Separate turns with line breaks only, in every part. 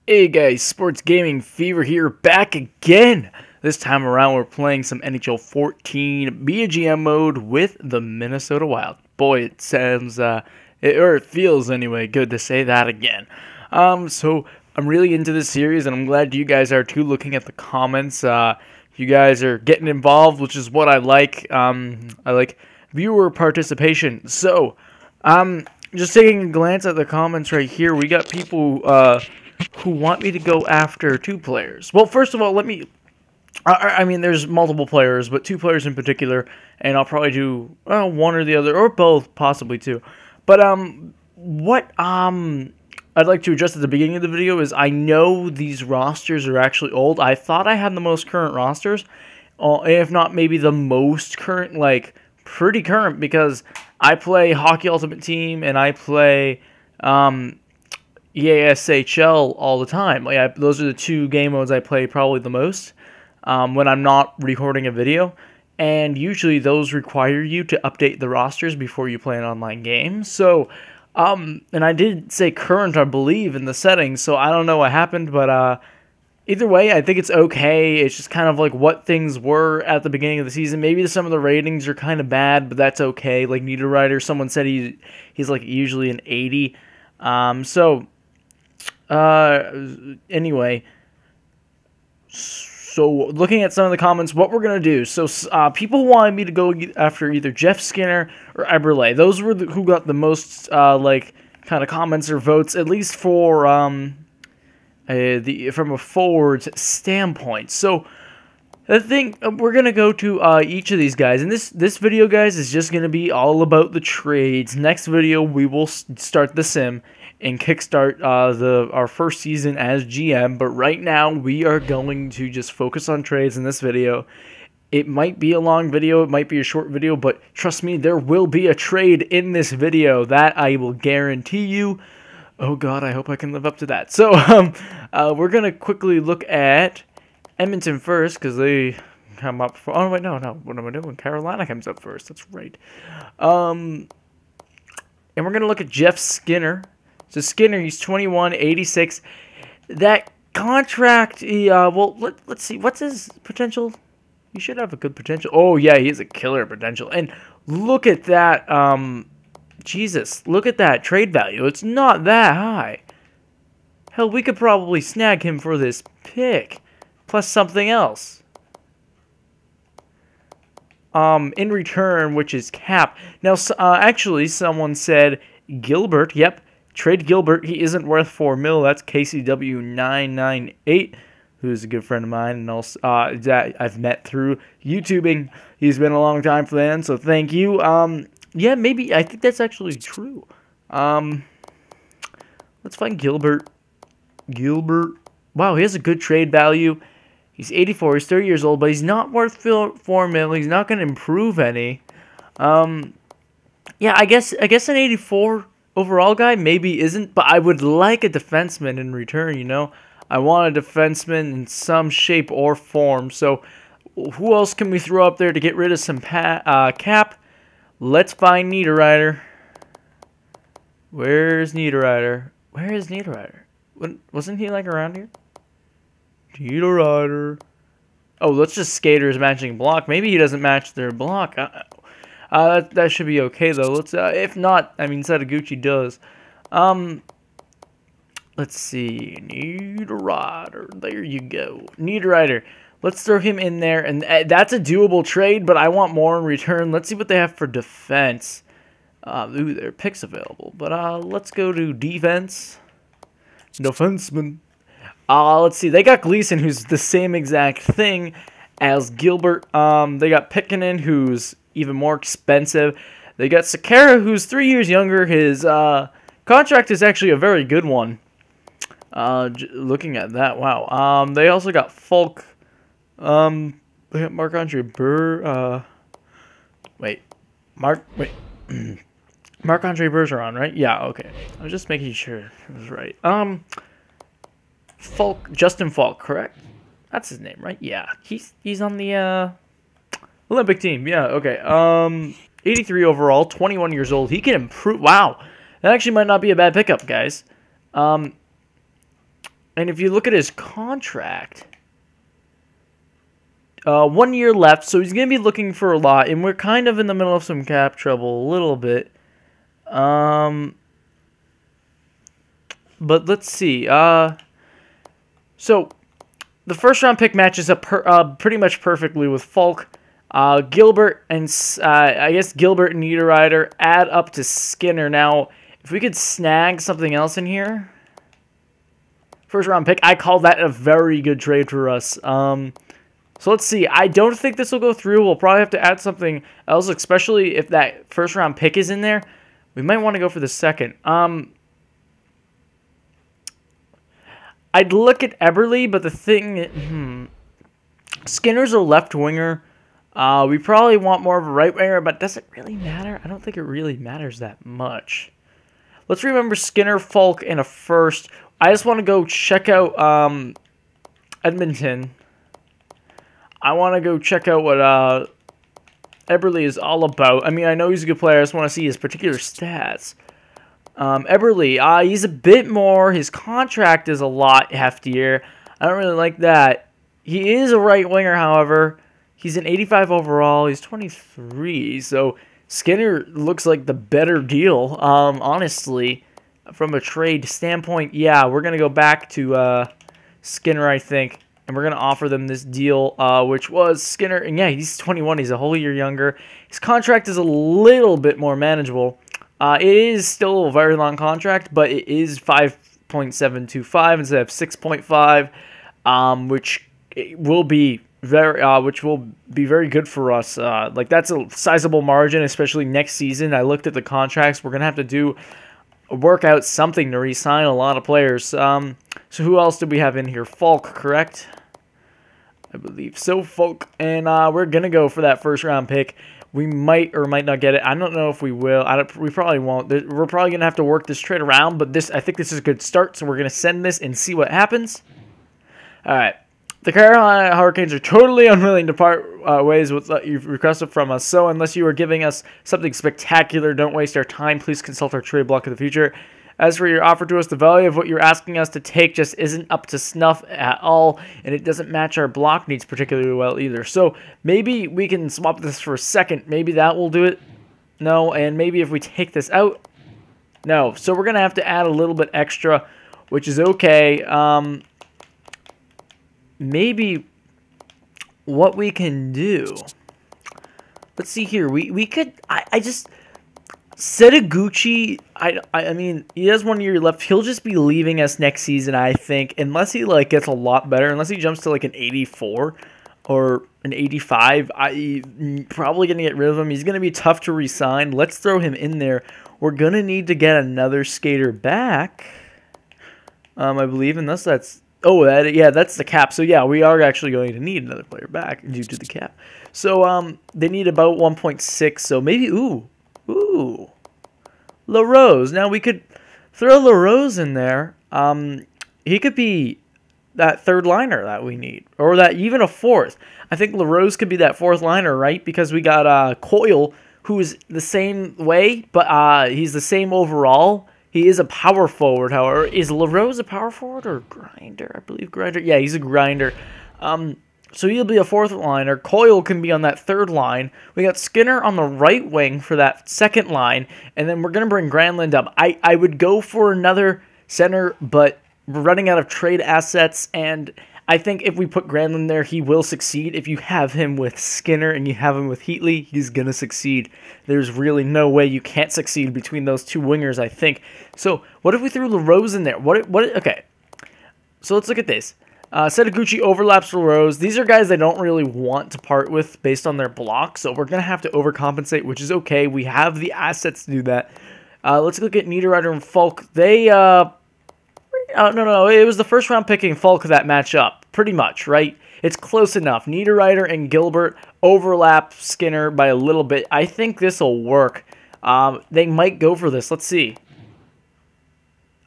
Hey guys, Sports Gaming Fever here, back again. This time around we're playing some NHL 14 BGM mode with the Minnesota Wild. Boy, it sounds, it feels anyway, good to say that again. So I'm really into this series and I'm glad you guys are too, looking at the comments. You guys are getting involved, which is what I like. I like viewer participation. So, just taking a glance at the comments right here, we got people, who want me to go after two players. Well, first of all, I mean, there's multiple players, but two players in particular, and I'll probably do one or the other, or both, possibly two. But what I'd like to address at the beginning of the video is I know these rosters are actually old. I thought I had the most current rosters, if not maybe the most current, like pretty current, because I play Hockey Ultimate Team and I play EASHL all the time. Those are the two game modes I play probably the most when I'm not recording a video. And usually those require you to update the rosters before you play an online game. So, and I did say current, I believe, in the settings, so I don't know what happened, but either way, I think it's okay. It's just kind of like what things were at the beginning of the season. Maybe some of the ratings are kind of bad, but that's okay. Like Niederreiter, someone said he's like usually an 80. Anyway, so looking at some of the comments, what we're going to do. So, people wanted me to go after either Jeff Skinner or Eberle. Those were who got the most, like, kind of comments or votes, at least for, from a forward's standpoint. So, I think we're going to go to each of these guys. And this video, guys, is just going to be all about the trades. Next video, we will start the sim and kickstart our first season as GM. But right now, we are going to just focus on trades in this video. It might be a long video, it might be a short video, but trust me, there will be a trade in this video. That I will guarantee you. Oh God, I hope I can live up to that. So, we're going to quickly look at Edmonton first, because they come up for... Oh, wait, no. What am I doing? Carolina comes up first. That's right. And we're going to look at Jeff Skinner. So Skinner, he's 21, 86. That contract, well, let's see. What's his potential? He should have a good potential. Oh, yeah, he has a killer potential. And look at that, Jesus, look at that trade value. It's not that high. Hell, we could probably snag him for this pick, plus something else. In return, which is cap. Now, actually, someone said Gilbert, yep. Trade Gilbert. He isn't worth $4 million. That's KCW998, who's a good friend of mine, and also that I've met through YouTubing. He's been a long time fan, so thank you. Yeah, maybe I think that's actually true. Let's find Gilbert. Wow, he has a good trade value. He's 84. He's 30 years old, but he's not worth $4 million. He's not going to improve any. Yeah, I guess an 84. Overall guy maybe isn't, but I would like a defenseman in return, you know. I want a defenseman in some shape or form. So who else can we throw up there to get rid of some cap? Let's find Niederreiter. Where's Niederreiter? Where is Niederreiter? Wasn't he like around here? Niederreiter. Oh, let's just skaters matching block. Maybe he doesn't match their block. That should be okay though. Let's if not, I mean Sadaguchi does. Let's see, Niederreiter. There you go, Niederreiter. Let's throw him in there, and that's a doable trade. But I want more in return. Let's see what they have for defense. Ooh, there are picks available. But let's go to defense. Defenseman. Let's see. They got Gleason, who's the same exact thing as Gilbert. They got Pikkinen, who's even more expensive. They got Sakara, who's 3 years younger. His contract is actually a very good one. Looking at that, wow. They also got Falk. They got Marc-Andre Burr. Marc-Andre Bergeron, right? Yeah, okay. I was just making sure it was right. Justin Falk, correct? That's his name, right? Yeah. He's on the Olympic team. Yeah, okay. 83 overall, 21 years old. He can improve. Wow. That actually might not be a bad pickup, guys. And if you look at his contract, 1 year left, so he's going to be looking for a lot, and we're kind of in the middle of some cap trouble a little bit. But let's see. So the first round pick matches up pretty much perfectly with Falk. Gilbert and I guess Gilbert and Niederreiter add up to Skinner. Now, if we could snag something else in here, first round pick, I call that a very good trade for us. So let's see. I don't think this will go through. We'll probably have to add something else, especially if that first round pick is in there. We might want to go for the second. I'd look at Eberle, but the thing, Skinner's a left winger. We probably want more of a right winger, but does it really matter? I don't think it really matters that much. Let's remember Skinner, Falk, and a first. I just want to go check out Edmonton. I want to go check out what Eberle is all about. I mean, I know he's a good player. I just want to see his particular stats. Eberle, he's a bit more. His contract is a lot heftier. I don't really like that. He is a right winger, however. He's an 85 overall. He's 23. So Skinner looks like the better deal, honestly. From a trade standpoint, yeah, we're going to go back to Skinner, I think. And we're going to offer them this deal, which was Skinner. And yeah, he's 21. He's a whole year younger. His contract is a little bit more manageable. It is still a very long contract, but it is 5.725 instead of 6.5, which will be very good for us. Like, that's a sizable margin, especially next season. I looked at the contracts. We're gonna have to work out something to re-sign a lot of players. So who else did we have in here? Falk, correct? I believe so, Falk. And we're gonna go for that first round pick. We might or might not get it. I don't know if we will. We probably won't. We're probably going to have to work this trade around, but I think this is a good start, so we're going to send this and see what happens. All right. The Carolina Hurricanes are totally unwilling to part ways with what you've requested from us, so unless you are giving us something spectacular, don't waste our time. Please consult our trade block in the future. As for your offer to us, the value of what you're asking us to take just isn't up to snuff at all, and it doesn't match our block needs particularly well either. So maybe we can swap this for a second. Maybe that will do it. No, and maybe if we take this out, no. So we're going to have to add a little bit extra, which is okay. Maybe what we can do, let's see here. We could, I just... Setaguchi, I mean, he has 1 year left. He'll just be leaving us next season, I think, unless he gets a lot better. Unless he jumps to an 84 or an 85, I'm probably gonna get rid of him. He's gonna be tough to re-sign. Let's throw him in there. We're gonna need to get another skater back, I believe, unless that's that's the cap. So yeah, we are actually going to need another player back due to the cap. So they need about 1.6. So maybe ooh. LaRose. Now we could throw LaRose in there. He could be that third liner that we need, or that even a fourth. I think LaRose could be that fourth liner, right? Because we got Coyle, who is the same way, but he's the same overall. He is a power forward, however. Is LaRose a power forward or grinder? I believe grinder. Yeah, he's a grinder. So he'll be a fourth liner. Coyle can be on that third line. We got Skinner on the right wing for that second line. And then we're going to bring Granlund up. I would go for another center, but we're running out of trade assets. And I think if we put Granlund there, he will succeed. If you have him with Skinner and you have him with Heatley, he's going to succeed. There's really no way you can't succeed between those two wingers, I think. So what if we threw LaRose in there? Okay. So let's look at this. Setaguchi overlaps LaRose. These are guys I don't really want to part with based on their block, so we're going to have to overcompensate, which is okay. We have the assets to do that. Let's look at Niederreiter and Falk. They, no, it was the first round picking Falk that match up, pretty much, right? It's close enough. Niederreiter and Gilbert overlap Skinner by a little bit. I think this will work. They might go for this. Let's see.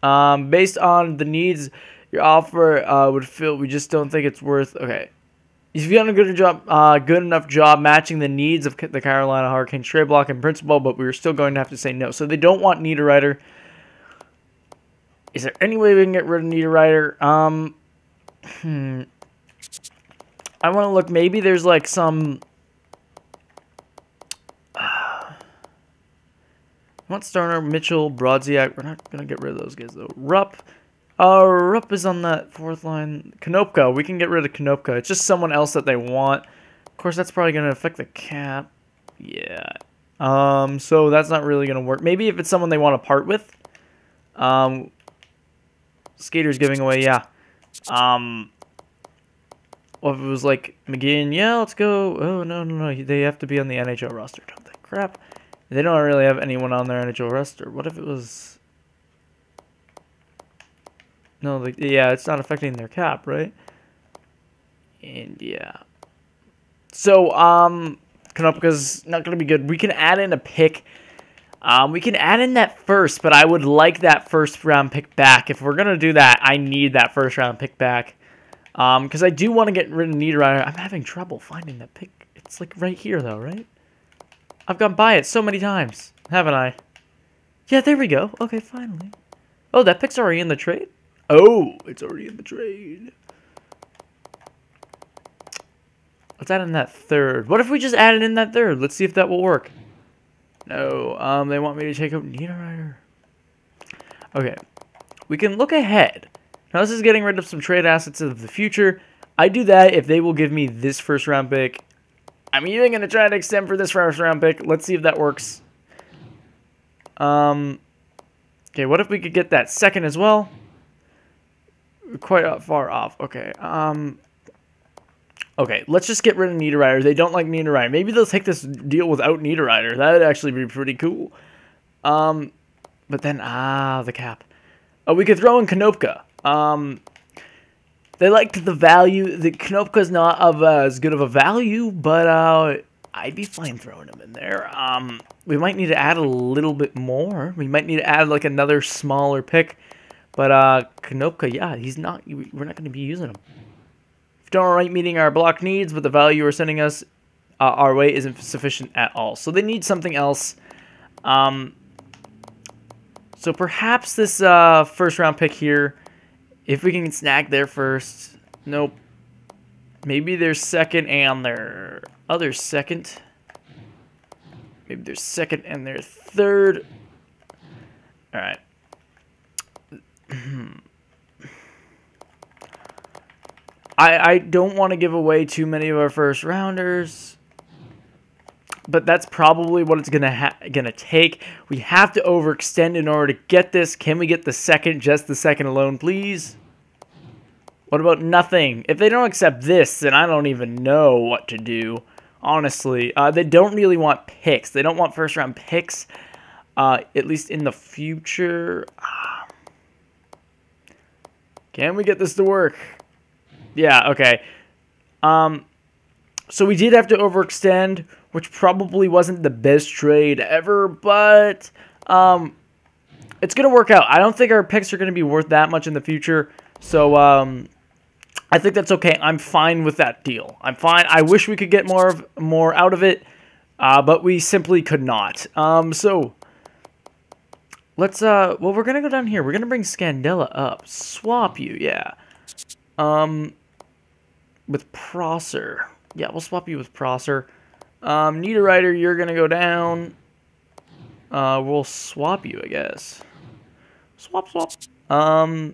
Based on the needs... Your offer would fill. We just don't think it's worth. Okay, if you've done a good enough job matching the needs of the Carolina Hurricanes trade block in principle, but we were still going to have to say no. So they don't want Niederreiter. Is there any way we can get rid of Niederreiter? I want to look. Maybe there's like some. Want Starner, Mitchell, Brodziak. We're not gonna get rid of those guys though. Rupp. Rupp is on that fourth line. Konopka. We can get rid of Konopka. It's just someone else that they want. Of course, that's probably gonna affect the cap. Yeah. So that's not really gonna work. Maybe if it's someone they want to part with. Skater's giving away. Yeah. Well, if it was like McGinn, yeah, let's go. Oh, no. They have to be on the NHL roster, don't they? Crap. They don't really have anyone on their NHL roster. What if it was... No, like, yeah, it's not affecting their cap, right? And, yeah. So, Konopka's not going to be good. We can add in a pick. We can add in that first, but I would like that first-round pick back. If we're going to do that, I need that first-round pick back. Because I do want to get rid of Niederreiter. I'm having trouble finding that pick. It's like right here, though, right? I've gone by it so many times, haven't I? Yeah, there we go. Okay, finally. Oh, that pick's already in the trade? Oh, it's already in the trade. Let's add in that third. What if we just added in that third? Let's see if that will work. No, they want me to take out Niederreiter. Okay, we can look ahead. Now, this is getting rid of some trade assets of the future. I do that if they will give me this first-round pick. I'm even going to try to extend for this first-round pick. Let's see if that works. Okay, what if we could get that second as well? We're quite far off. Okay, okay, let's just get rid of Niederreiter. They don't like Niederreiter. Maybe they'll take this deal without Niederreiter. That would actually be pretty cool. But then, the cap. Oh, we could throw in Konopka. They liked the value. The Konopka's not of as good of a value, but I'd be fine throwing him in there. We might need to add a little bit more. We might need to add like another smaller pick. But Konopka, yeah, he's not. We're not going to be using him. If you don't right meeting our block needs, but the value you're sending us our way isn't sufficient at all. So they need something else. So perhaps this first round pick here. If we can snag their first. Nope. Maybe their second and their other second. Maybe their second and their third. Alright. I don't want to give away too many of our first rounders. But that's probably what it's gonna take. We have to overextend in order to get this. Can we get the second, just the second alone, please? What about nothing? If they don't accept this, then I don't even know what to do. Honestly, they don't really want picks. They don't want first-round picks, at least in the future. Can we get this to work? Yeah, okay. So we did have to overextend, which probably wasn't the best trade ever, but it's going to work out. I don't think our picks are going to be worth that much in the future, so I think that's okay. I'm fine with that deal. I'm fine. I wish we could get more out of it, but we simply could not. So let's well, we're going to go down here. We're going to bring Scandella up. Swap you, yeah. With Prosser. Yeah, we'll swap you with Prosser. Niederreiter, you're going to go down. We'll swap you, I guess. Swap. Oh,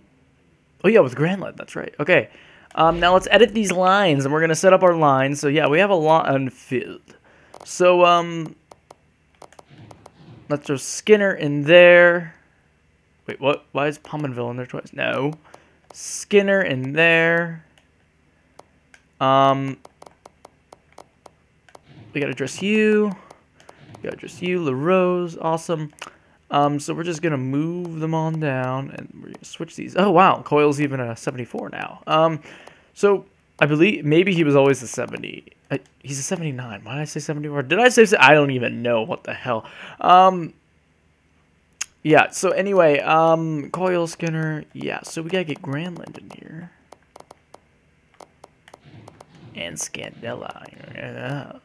yeah, with Granlund. That's right. Okay. Now let's edit these lines, and we're going to set up our lines. So, yeah, we have a lot unfilled. So, let's throw Skinner in there. Wait, what? Why is Pominville in there twice? No. Skinner in there. We gotta address you. We gotta address you. LaRose, awesome. So we're just gonna move them on down, and we're gonna switch these. Oh wow, Coyle's even a 74 now. So I believe maybe he was always a 70. He's a 79. Why did I say 74? Did I say? I don't even know what the hell. Yeah. So anyway, Coyle, Skinner. Yeah. So we gotta get Granlund in here. And Scandella.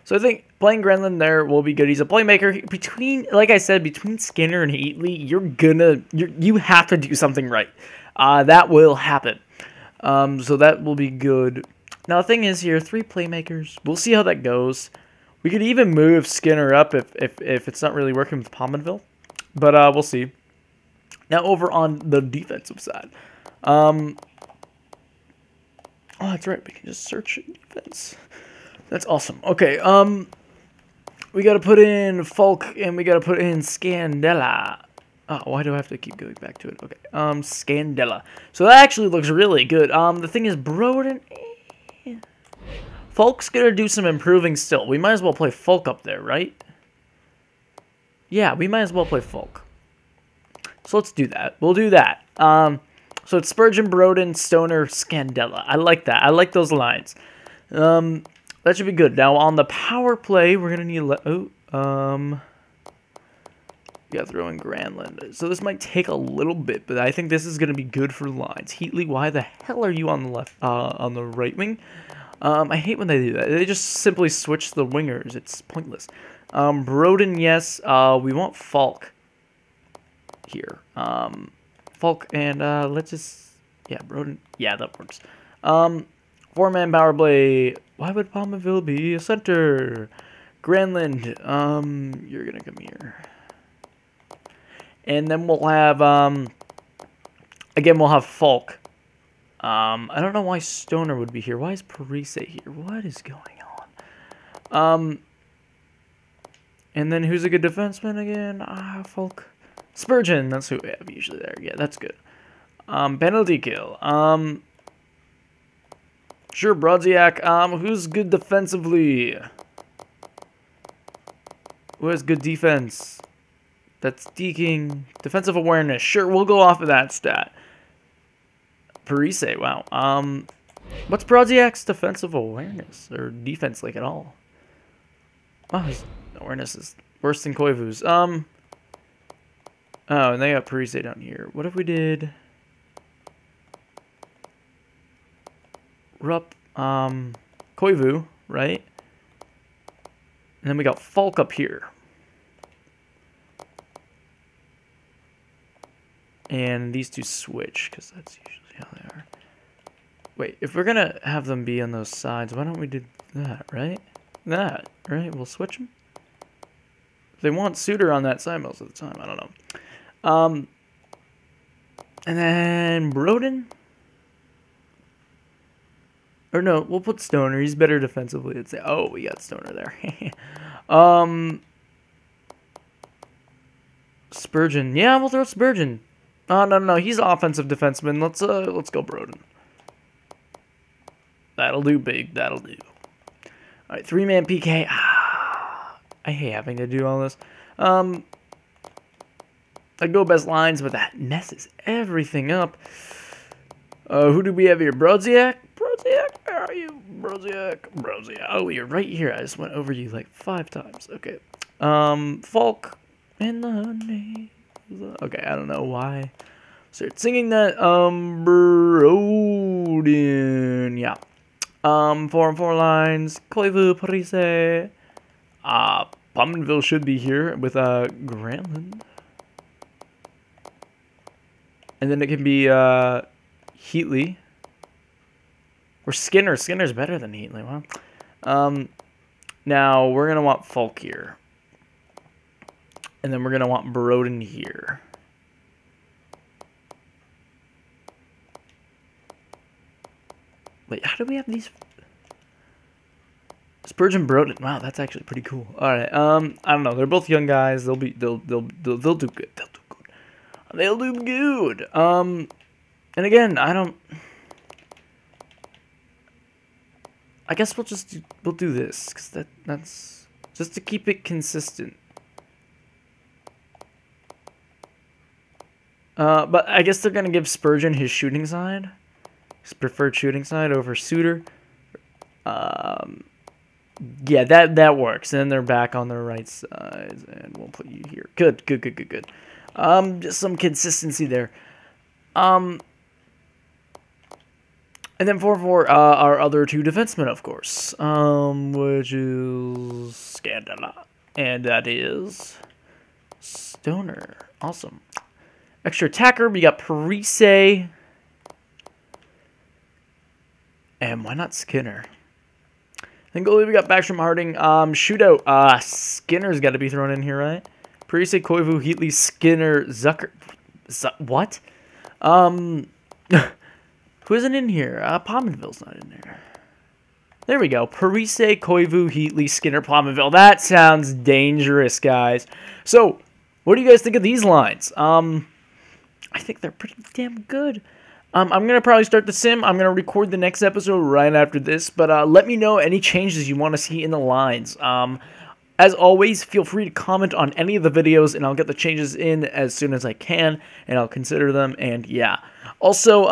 So I think playing Grenlin there will be good. He's a playmaker. Between, like I said, between Skinner and Heatley, you have to do something right. That will happen. So that will be good. Now the thing is here, 3 playmakers. We'll see how that goes. We could even move Skinner up if it's not really working with Pominville. But we'll see. Now over on the defensive side. Oh, that's right. We can just search defense. That's awesome. Okay, we gotta put in Falk and we gotta put in Scandella. Oh, why do I have to keep going back to it? Okay, Scandella. So that actually looks really good. The thing is, Broden, Falk's gonna do some improving still. We might as well play Falk up there, right? Yeah, we might as well play Falk. So let's do that. We'll do that. So it's Spurgeon, Broden, Stoner, Scandella. I like that. I like those lines. That should be good. Now on the power play, we're gonna need we gotta throw in Granlund. So this might take a little bit, but I think this is gonna be good for lines. Heatley, why the hell are you on the left, on the right wing? I hate when they do that. They just simply switch the wingers. It's pointless. Broden, yes. We want Falk here. Falk and let's just, yeah, Broden. Yeah, that works. 4-man power play. Why would Pominville be a center? Granlund, you're gonna come here. And then we'll have, again, we'll have Falk. I don't know why Stoner would be here. Why is Parise here? What is going on? And then who's a good defenseman again? Falk. Spurgeon, that's who we have usually there. Yeah, that's good. Penalty kill. Sure, Brodziak. Who's good defensively? Who has good defense? That's deking. Defensive awareness. Sure, we'll go off of that stat. Parise, wow. What's Brodziak's defensive awareness? Or defense, like, at all? Oh, his awareness is worse than Koivu's. Oh, and they got Parise down here. What if we did... Rupp, Koivu, right? And then we got Falk up here. And these two switch, because that's usually how they are. Wait, if we're going to have them be on those sides, why don't we do that, right? That, right? We'll switch them. They want Suitor on that side most of the time. I don't know. And then Broden. Or no, we'll put Stoner. He's better defensively. I'd say. Oh, we got Stoner there. Spurgeon. Yeah, we'll throw Spurgeon. Oh, no. He's offensive defenseman. Let's go Broden. That'll do, big. That'll do. All right, 3-man PK. I hate having to do all this. I go best lines, but that messes everything up. Who do we have here? Brodziak? Brodziak? Where are you? Brodziak? Brodziak. Oh, you're right here. I just went over you like 5 times. Okay. Falk in the name. Okay, I don't know why. Start singing that. Broden. Yeah. 4-on-4 lines. Koivu, Parise. Pominville should be here with Granlund. And then it can be Heatley. Or Skinner. Skinner's better than Heatley. Wow. Now, we're going to want Falk here. And then we're going to want Broden here. Wait, how do we have these? Spurgeon, Broden. Wow, that's actually pretty cool. All right. I don't know. They're both young guys. They'll do good. They'll do good. They'll do good. And again, I guess we'll do this because that's just to keep it consistent. But I guess they're gonna give Spurgeon his shooting side, his preferred shooting side over Suitor. Yeah, that works. And then they're back on their right side, and we'll put you here. Good. Just some consistency there. And then for our other two defensemen, of course, which is Scandala, and that is Stoner. Awesome. Extra attacker, we got Parise, and why not Skinner? Then goalie, we got Backstrom, Harding. Shootout, Skinner's got to be thrown in here, right? Parise, Koivu, Heatley, Skinner, Zucker. What? Who isn't in here? Pominville's not in there. There we go. Parise, Koivu, Heatley, Skinner, Pominville. That sounds dangerous, guys. So, what do you guys think of these lines? I think they're pretty damn good. I'm going to probably start the sim. I'm going to record the next episode right after this. But let me know any changes you want to see in the lines. As always, feel free to comment on any of the videos, and I'll get the changes in as soon as I can, and I'll consider them, and yeah. Also,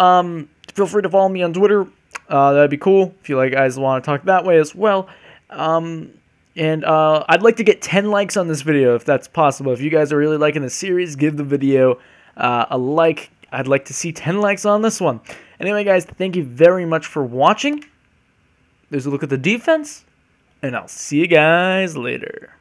feel free to follow me on Twitter. That'd be cool if you guys want to talk that way as well. And I'd like to get 10 likes on this video if that's possible. If you guys are really liking the series, give the video a like. I'd like to see 10 likes on this one. Anyway, guys, thank you very much for watching. There's a look at the defense. And I'll see you guys later.